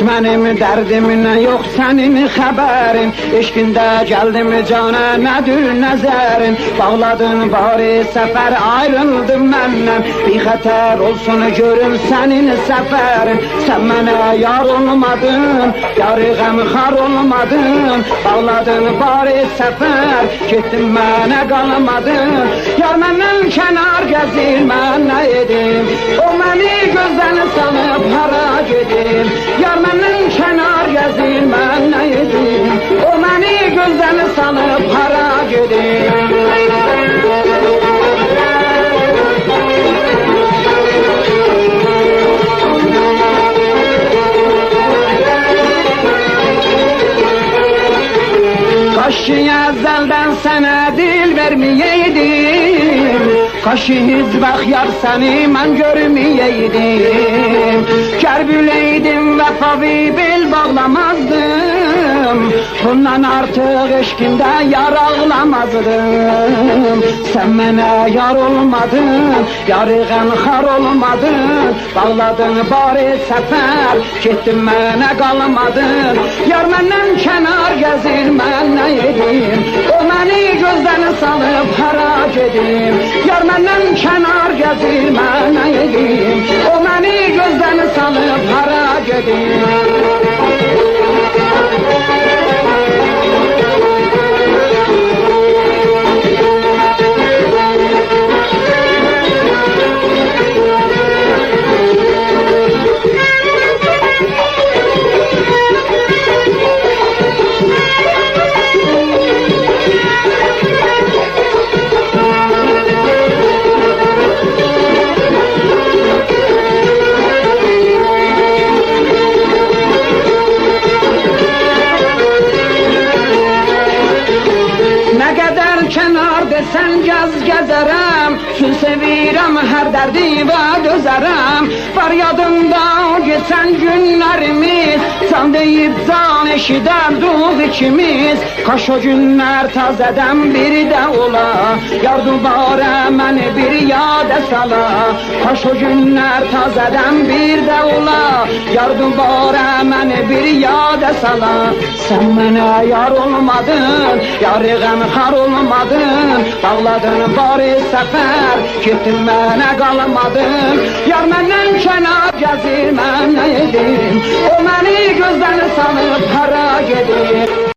mənim dərdim nə yox sənin xəbərin. Eşqində gəldim cana nədir nəzərin. Bağladın bari səfər ayrıldım məndən. Bir xətər olsun görüm sənin səfərin. Sən mənə yar olmadın, yarı qəmxar olmadın. Bağladın bari səfər, getdim mənə qalmadın. Yar məndən kənar gəzir, mən nə edim? O məni gözdən sanıb hara gedim? Yar məndən kənar gəzir, mən nə edim? O məni gözdən sanıb hara gedim? Kaşı əzəldən sənə dil verməyəydim. Kaşı hiç bax yar səni mən görməyəydim. Kər biləydim vəfavi bel bağlamazdım. Bundan artıq eşqində yar ağlamazdım. Sən mənə yar olmadın, yarı qəmxar olmadın. Bağladın bari səfər, getdin mənə qalmadın. Yar məndən kənar gəzir, mən nə edim? O məni gözdən salıb hara gedim? Yar məndən kənar gəzir, mən nə edim? O məni gözdən salıb hara gedim? Kənar desən gəz gəzərəm, sül sevirəm, hər dərdivə dözərəm. Var yadımda o geçən günlərimiz, can deyib can eşidərdik ikimiz. Kaş o günlər təzədən bir də ola, yar dubara məni bir yadə sala. Kaş o günlər təzədən bir də ola, yar dubara məni bir yadə sala. Sən mənə yar olmadın, yarı qəmxar olmadın. Bağladın bari səfər, getdin mənə qalmadın. Yar məndən kənar gəzir, mən nə edim? O məni gözdən sanıb hara gedir?